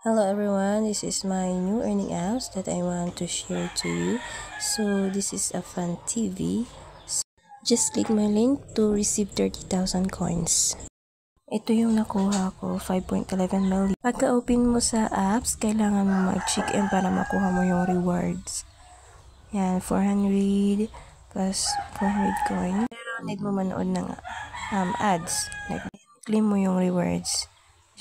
Hello everyone, this is my new earning apps that I want to share to you. So this is a fun TV. So, just click my link to receive 30,000 coins. Ito yung nakuha ko, 5.11 million. Pagka-open mo sa apps, kailangan mo mag-check in para makuha mo yung rewards. Yan, 400 plus 400 coins. Pero need mo manood ng ads. Like, claim mo yung rewards.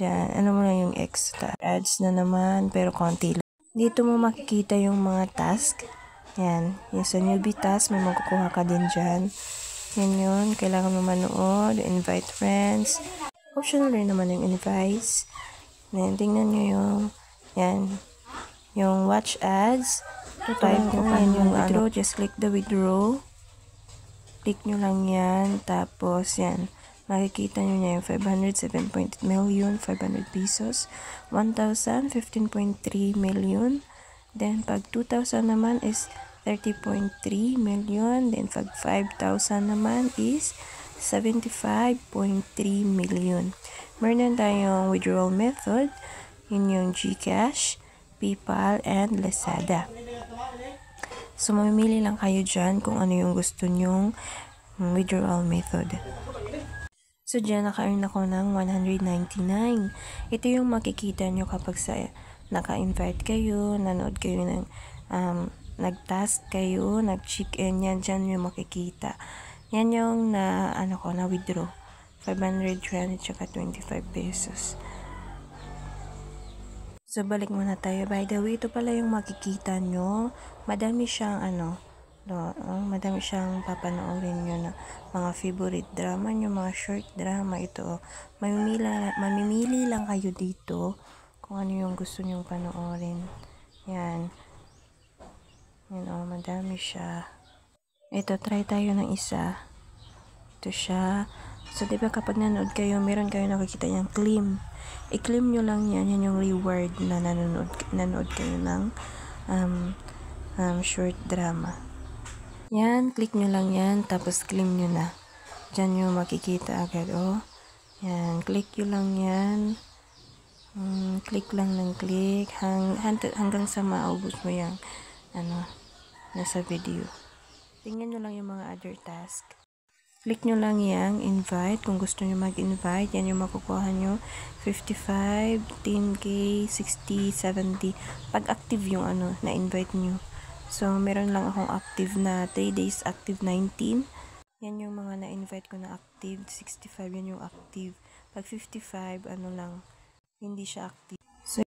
Diyan, ano mo lang yung extra. Ads na naman, pero konti lang. Dito mo makikita yung mga task. Yan, yung sa newbie task, may makukuha ka din dyan. Yan yun, kailangan mo manood, invite friends. Optional rin naman yung invite. Yan, tingnan nyo yung watch ads. Type nyo yan yung withdraw, just click the withdraw. Click nyo lang yan, tapos yan. Makikita nyo niya yung 507.8 million, 500 pesos, 1,000, 15.3 million. Then, pag 2,000 naman is 30.3 million. Then, pag 5,000 naman is 75.3 million. Meron tayong withdrawal method. Yun yung GCash, PayPal, and Lazada. So, mamimili lang kayo dyan kung ano yung gusto nyong withdrawal method. So, dyan naka-earn ako ng 199. Ito yung makikita nyo kapag naka-invite kayo, nanood kayo ng nag-task kayo, nag-check-in, yan dyan yung makikita. Yan yung na withdraw. 500, 300, tsaka 25 pesos. So, balik muna tayo. By the way, ito pala yung makikita nyo. Madami siyang madami siyang papanoorin nyo na mga favorite drama nyo, mga short drama. Ito, mamimili lang kayo dito kung ano yung gusto nyong panoorin. Yan. Yan madami siya. Ito, try tayo ng isa. Ito siya. So, diba kapag nanood kayo, meron kayo nakikita yung claim. I-claim nyo lang yan. Yan yung reward na nanood kayo ng short drama. Yan, click nyo lang yan, tapos claim nyo na. Diyan nyo makikita agad, Yan, click nyo lang yan. Click lang ng click. Hanggang sa maubos mo yung, nasa video. Tingnan nyo lang yung mga other task. Click nyo lang yang invite kung gusto nyo mag-invite. Yan yung makukuha nyo. 55, 10k, 60, 70. Pag active yung na-invite nyo. So, meron lang akong active na 3 days, active 19. Yan yung mga na-invite ko na active. 65, yan yung active. Pag 55, lang, hindi siya active.